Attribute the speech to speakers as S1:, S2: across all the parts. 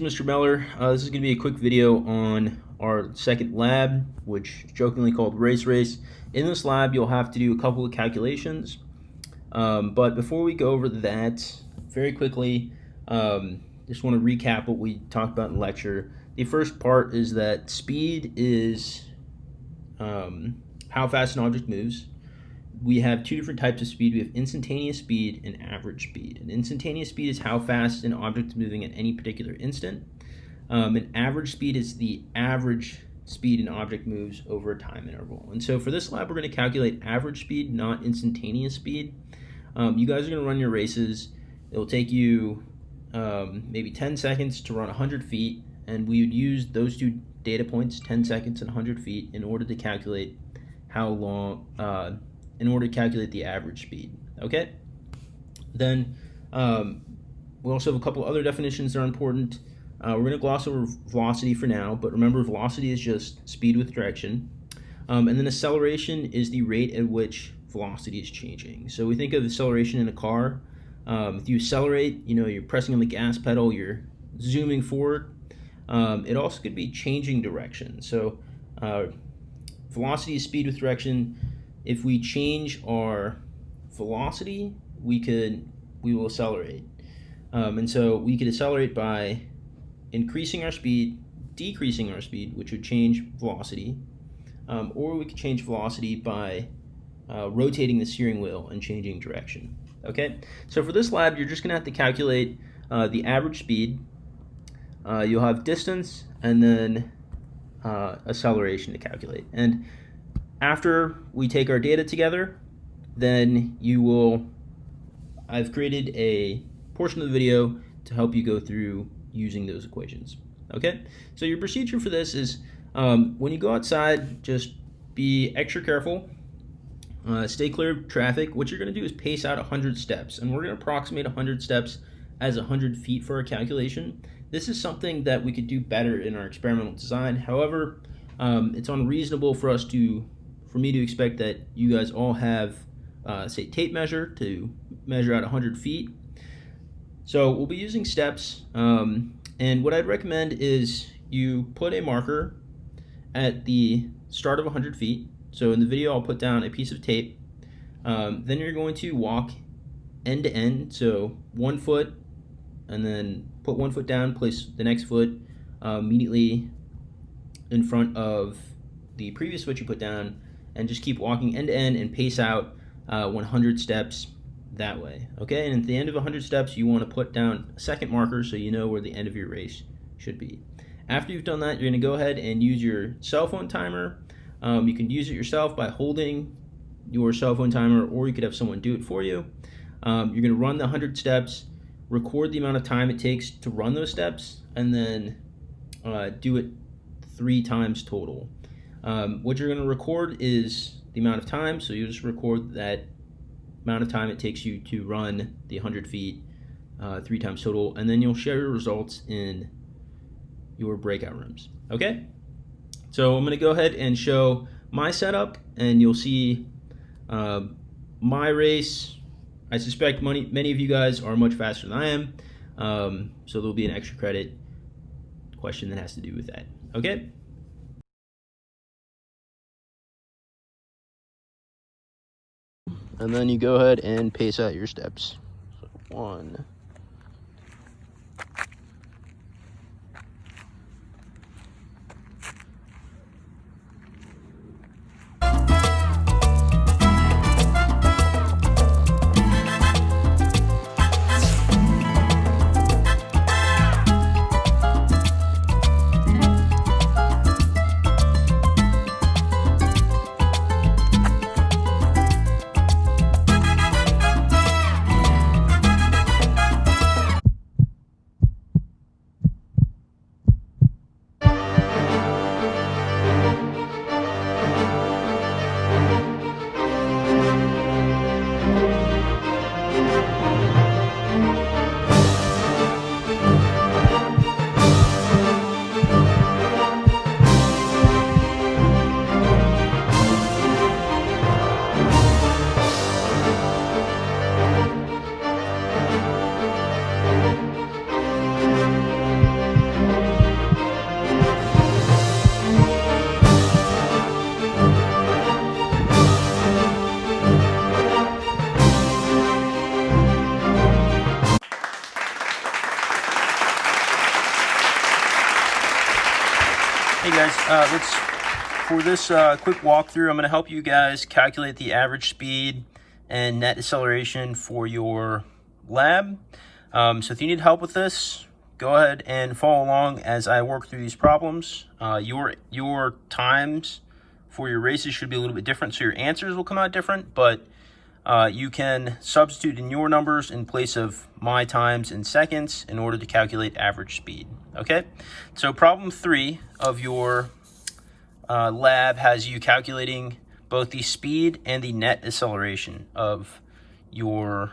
S1: is Mr. Mellor. This is going to be a quick video on our second lab, which is jokingly called Race. In this lab, you'll have to do a couple of calculations. But before we go over that, very quickly, just want to recap what we talked about in lecture. The first part is that speed is how fast an object moves. We have two different types of speed. We have instantaneous speed and average speed. And instantaneous speed is how fast an object is moving at any particular instant. And average speed is the average speed an object moves over a time interval. And so for this lab, we're going to calculate average speed, not instantaneous speed. You guys are going to run your races. It will take you maybe 10 seconds to run 100 feet. And we would use those two data points, 10 seconds and 100 feet, in order to calculate how long, in order to calculate the average speed, okay? Then we also have a couple other definitions that are important. We're going to gloss over velocity for now, but remember velocity is just speed with direction. And then acceleration is the rate at which velocity is changing. So we think of acceleration in a car. If you accelerate, you're pressing on the gas pedal, you're zooming forward. It also could be changing direction. So velocity is speed with direction. If we change our velocity, we will accelerate. And so we could accelerate by increasing our speed, decreasing our speed, which would change velocity, or we could change velocity by rotating the steering wheel and changing direction. Okay, so for this lab, you're just going to have to calculate the average speed. You'll have distance and then acceleration to calculate. And after we take our data together, then I've created a portion of the video to help you go through using those equations. Okay, so your procedure for this is when you go outside, just be extra careful, stay clear of traffic. What you're going to do is pace out 100 steps, and we're going to approximate 100 steps as 100 feet for our calculation. This is something that we could do better in our experimental design. However, it's unreasonable for me to expect that you guys all have, say, tape measure to measure out 100 feet. So we'll be using steps, and what I'd recommend is you put a marker at the start of 100 feet. So in the video, I'll put down a piece of tape. Then you're going to walk end to end, so 1 foot, and then put 1 foot down, place the next foot immediately in front of the previous foot you put down, and just keep walking end to end and pace out 100 steps that way. Okay, and at the end of 100 steps, you want to put down a second marker so you know where the end of your race should be. After you've done that, you're going to go ahead and use your cell phone timer. You can use it yourself by holding your cell phone timer, or you could have someone do it for you. You're going to run the 100 steps, record the amount of time it takes to run those steps, and then do it 3 times total. What you're going to record is the amount of time, so you just record that amount of time it takes you to run the 100 feet 3 times total, and then you'll share your results in your breakout rooms. Okay? So I'm going to go ahead and show my setup, and you'll see my race. I suspect many of you guys are much faster than I am, so there'll be an extra credit question that has to do with that. Okay? And then you go ahead and pace out your steps. So 1. for this quick walkthrough, I'm going to help you guys calculate the average speed and net acceleration for your lab. So if you need help with this, go ahead and follow along as I work through these problems. Your times for your races should be a little bit different, so your answers will come out different, but you can substitute in your numbers in place of my times in seconds in order to calculate average speed. Okay, so problem 3 of your lab has you calculating both the speed and the net acceleration of your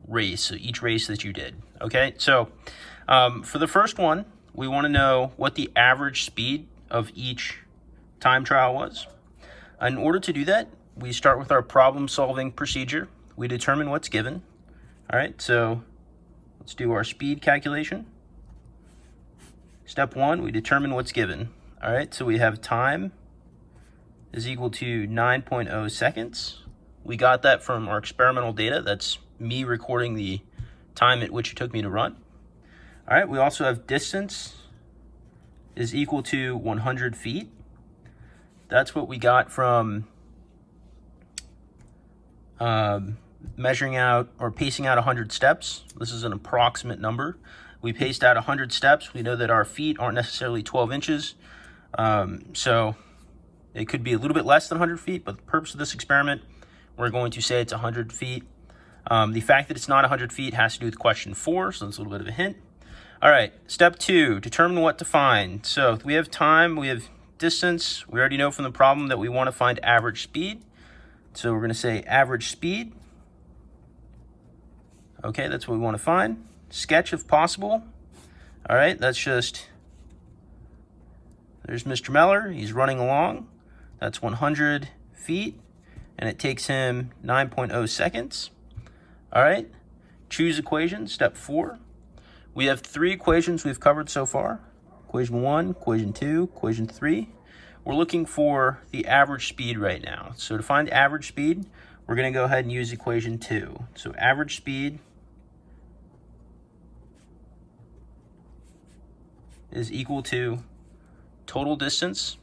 S1: race, so each race that you did. Okay, so for the first one, we want to know what the average speed of each time trial was. In order to do that, we start with our problem solving procedure. We determine what's given. All right, so let's do our speed calculation. Step 1, we determine what's given. All right, so we have time is equal to 9.0 seconds. We got that from our experimental data. That's me recording the time at which it took me to run. All right, we also have distance is equal to 100 feet. That's what we got from measuring out or pacing out 100 steps. This is an approximate number. We paced out 100 steps. We know that our feet aren't necessarily 12 inches. So it could be a little bit less than 100 feet, but the purpose of this experiment, we're going to say it's 100 feet. The fact that it's not 100 feet has to do with question 4, so that's a little bit of a hint. All right, step 2, determine what to find. So we have time, we have distance. We already know from the problem that we want to find average speed. So we're going to say average speed. Okay, that's what we want to find. Sketch if possible. All right, that's just, there's Mr. Mellor. He's running along. That's 100 feet, and it takes him 9.0 seconds. All right, choose equation, step 4. We have 3 equations we've covered so far. Equation 1, equation 2, equation 3. We're looking for the average speed right now. So to find average speed, we're going to go ahead and use equation 2. So average speed is equal to total distance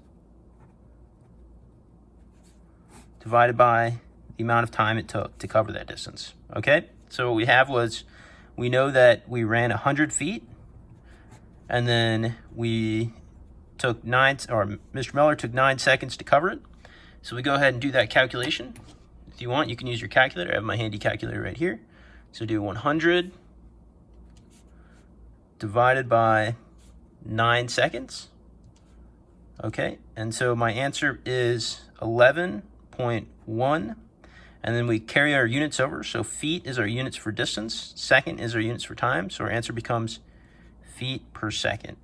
S1: divided by the amount of time it took to cover that distance. Okay, so what we have was, we know that we ran 100 feet, and then we took Mr. Mellor took 9 seconds to cover it. So we go ahead and do that calculation. If you want, you can use your calculator. I have my handy calculator right here. So do 100 divided by 9 seconds. Okay, and so my answer is 11.1. And then we carry our units over. So feet is our units for distance. Second is our units for time. So our answer becomes feet per second.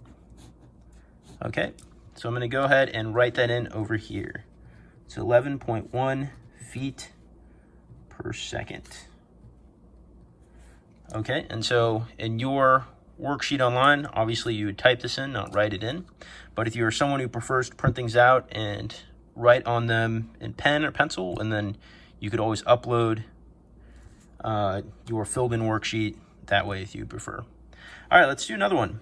S1: Okay, so I'm going to go ahead and write that in over here. It's 11.1 feet per second. Okay, and so in your worksheet online, obviously you would type this in, not write it in. But if you're someone who prefers to print things out and write on them in pen or pencil, and then you could always upload your filled in worksheet that way if you prefer. All right, let's do another one.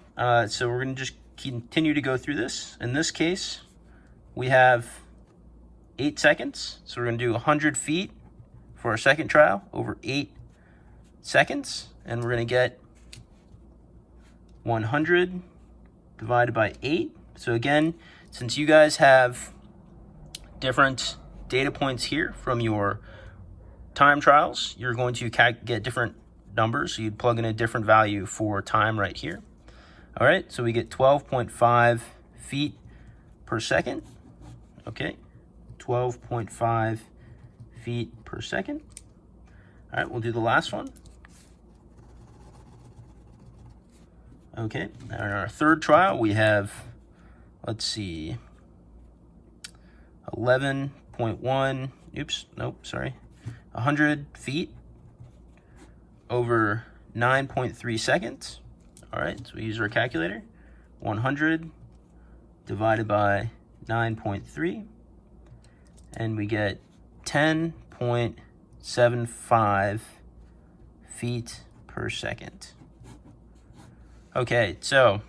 S1: So we're going to just continue to go through this. In this case, we have 8 seconds. So we're going to do 100 feet for our second trial over 8 seconds. And we're going to get 100 divided by 8. So again, since you guys have different data points here from your time trials, you're going to get different numbers. So you'd plug in a different value for time right here. All right, so we get 12.5 feet per second. Okay, 12.5 feet per second. All right, we'll do the last one. Okay, in our third trial, we have, let's see, 11.1, oops, nope, sorry, 100 feet over 9.3 seconds. All right, so we use our calculator. 100 divided by 9.3, and we get 10.75 feet per second. Okay, so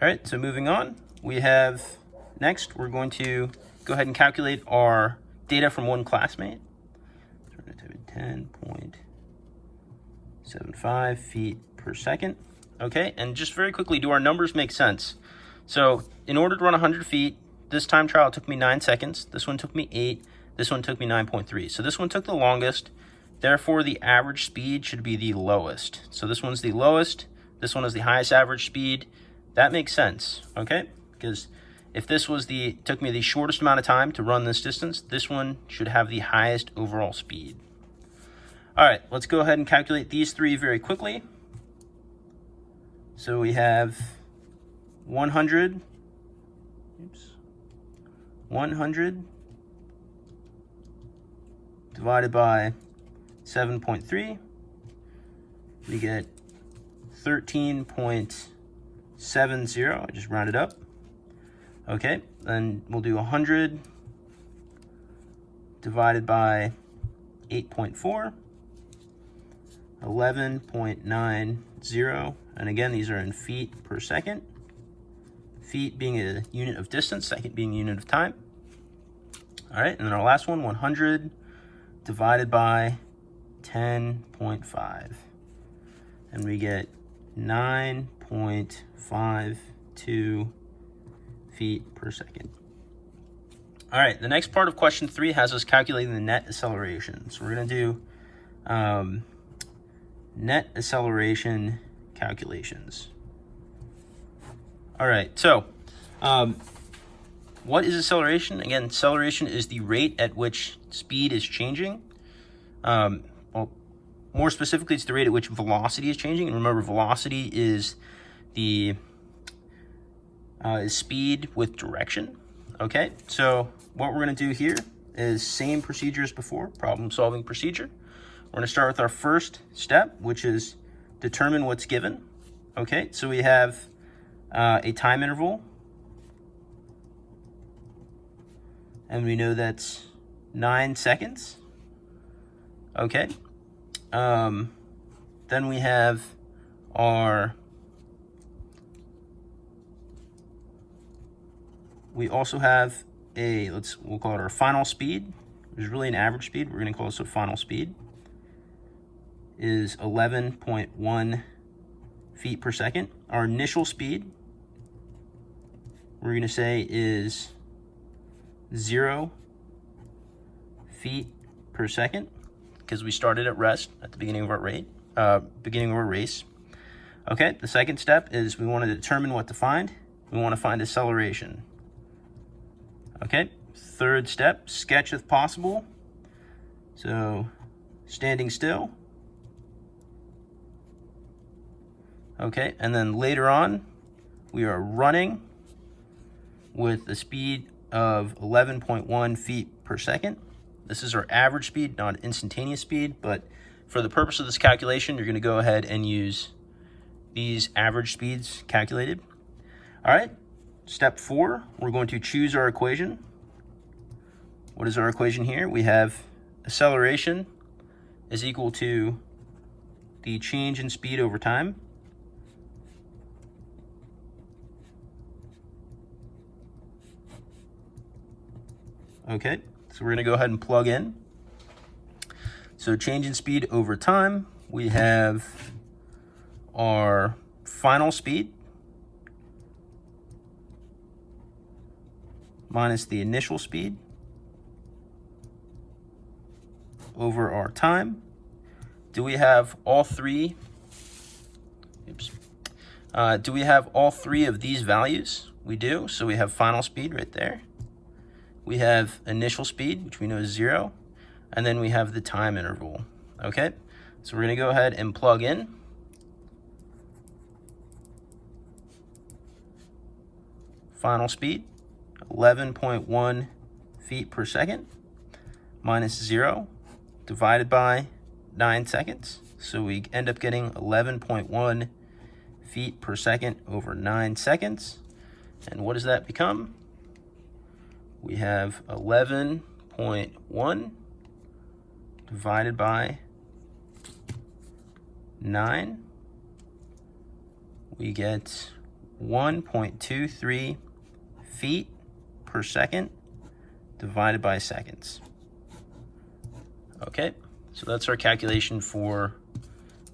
S1: All right, so moving on, we have next, we're going to go ahead and calculate our data from one classmate. So we're going to type in 10.75 feet per second. Okay, and just very quickly, do our numbers make sense? So in order to run 100 feet, this time trial took me 9 seconds. This one took me 8. This one took me 9.3. So this one took the longest. Therefore, the average speed should be the lowest. So this one's the lowest. This one is the highest average speed. That makes sense, okay? Because if this was took me the shortest amount of time to run this distance, this one should have the highest overall speed. All right, let's go ahead and calculate these three very quickly. So we have 100 divided by 7.3, we get 13.70. I just rounded up. Okay, then we'll do 100 divided by 8.4, 11.90. And again, these are in feet per second. Feet being a unit of distance, second being a unit of time. All right, and then our last one, 100 divided by 10.5. And we get 9.52 feet per second. All right, the next part of question 3 has us calculating the net acceleration. So we're going to do net acceleration calculations. All right, so what is acceleration? Again, acceleration is the rate at which speed is changing. Well, more specifically, it's the rate at which velocity is changing. And remember, velocity is the speed with direction. Okay, so what we're going to do here is same procedure as before, problem-solving procedure. We're going to start with our first step, which is determine what's given. Okay, so we have a time interval, and we know that's 9 seconds. Okay, then we have we also have we'll call it our final speed, which is really an average speed. We're going to call this a final speed, is 11.1 feet per second. Our initial speed, we're going to say, is 0 feet per second, because we started at rest at the beginning of our race. Okay, the second step is we want to determine what to find. We want to find acceleration. Okay, third step, sketch if possible. So standing still. Okay, and then later on, we are running with a speed of 11.1 feet per second. This is our average speed, not instantaneous speed, but for the purpose of this calculation, you're going to go ahead and use these average speeds calculated. All right, step 4, we're going to choose our equation. What is our equation here? We have acceleration is equal to the change in speed over time. Okay, so we're going to go ahead and plug in. So change in speed over time, we have our final speed minus the initial speed over our time. Do we have all three? Do we have all three of these values? We do. So we have final speed right there. We have initial speed, which we know is 0. And then we have the time interval. Okay, so we're going to go ahead and plug in. Final speed, 11.1 feet per second minus 0 divided by 9 seconds. So we end up getting 11.1 feet per second over 9 seconds. And what does that become? We have 11.1 divided by 9. We get 1.23 feet per second divided by seconds. Okay, so that's our calculation for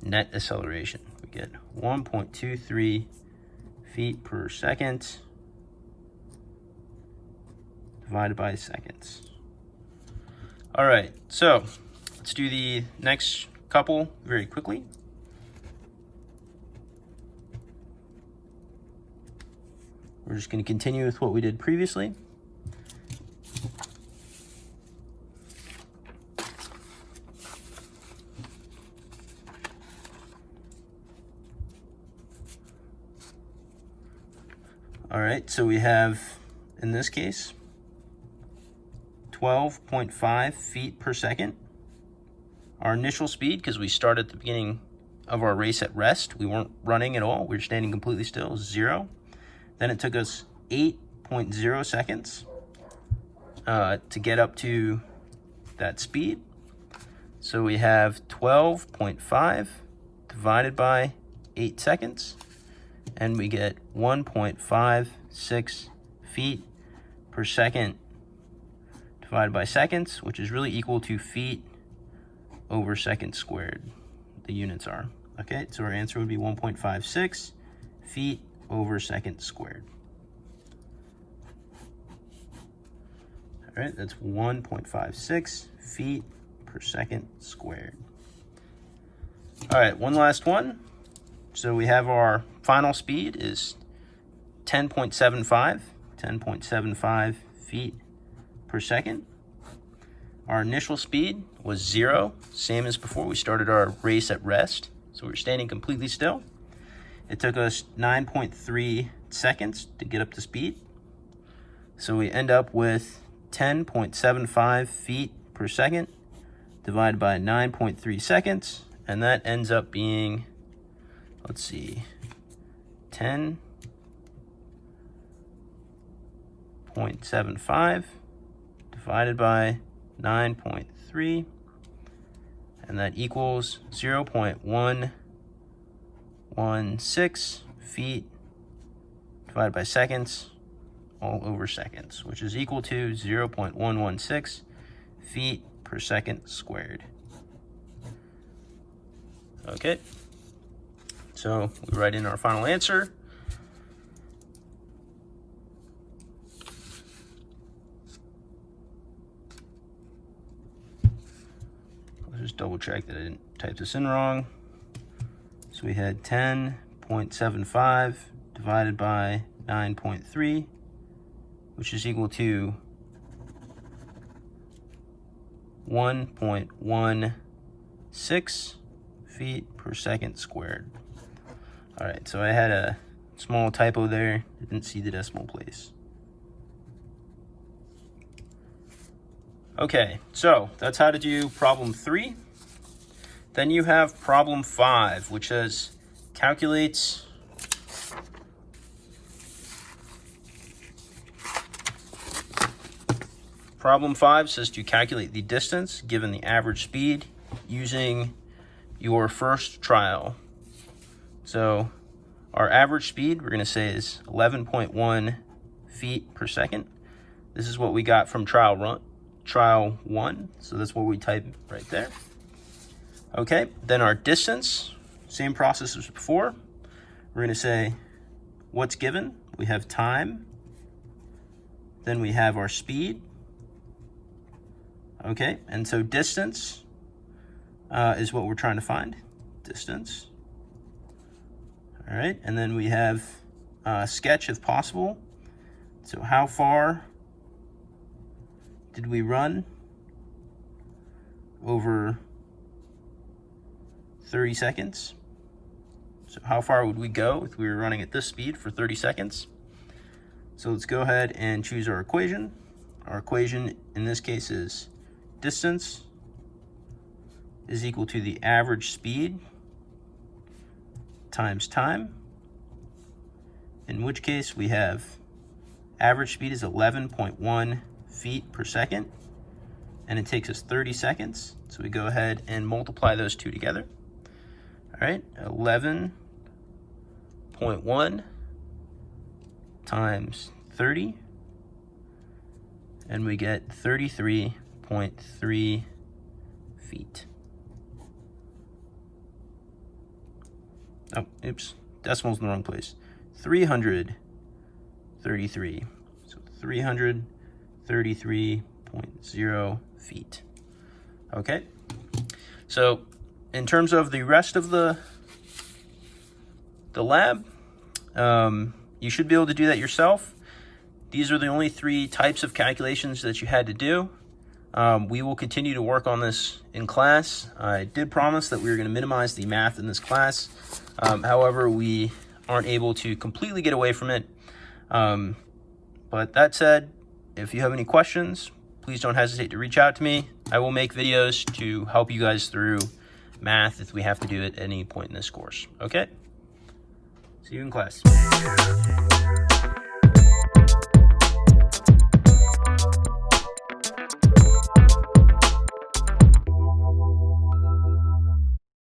S1: net acceleration. We get 1.23 feet per second divided by seconds. All right, so let's do the next couple very quickly. We're just going to continue with what we did previously. All right, so we have, in this case, 12.5 feet per second. Our initial speed, because we started at the beginning of our race at rest, we weren't running at all, we were standing completely still, 0. Then it took us 8.0 seconds to get up to that speed. So we have 12.5 divided by 8 seconds, and we get 1.56 feet per second divided by seconds, which is really equal to feet over seconds squared, the units are. Okay, so our answer would be 1.56 feet over seconds squared. All right, that's 1.56 feet per second squared. All right, one last one. So we have our final speed is 10.75 feet per second. Our initial speed was 0, same as before we started our race at rest. So we're standing completely still. It took us 9.3 seconds to get up to speed. So we end up with 10.75 feet per second divided by 9.3 seconds. And that ends up being, let's see, 10.75 divided by 9.3, and that equals 0.116 feet divided by seconds all over seconds, which is equal to 0.116 feet per second squared. Okay, so we write in our final answer. Just double check that I didn't type this in wrong. So we had 10.75 divided by 9.3, which is equal to 1.16 feet per second squared. All right, so I had a small typo there. I didn't see the decimal place. Okay, so that's how to do problem 3. Then you have problem 5, which says calculates problem 5 says to calculate the distance given the average speed using your first trial. So our average speed, we're going to say, is 11.1 feet per second. This is what we got from trial 1, so that's what we type right there. Okay, then our distance, same process as before. We're going to say what's given. We have time, then we have our speed. Okay, and so distance is what we're trying to find, distance. All right, and then we have sketch if possible. So how far did we run over 30 seconds? So how far would we go if we were running at this speed for 30 seconds? So let's go ahead and choose our equation. Our equation in this case is distance is equal to the average speed times time, in which case we have average speed is 11.1 feet per second, and it takes us 30 seconds. So we go ahead and multiply those two together. All right, 11.1 times 30, and we get 33.3 feet. Oh, oops, decimal's in the wrong place. 333. So 333.0 feet. Okay. So in terms of the rest of the lab, you should be able to do that yourself. These are the only 3 types of calculations that you had to do. We will continue to work on this in class. I did promise that we were going to minimize the math in this class. However, we aren't able to completely get away from it. But that said, if you have any questions, please don't hesitate to reach out to me. I will make videos to help you guys through math if we have to do it at any point in this course. Okay? See you in class.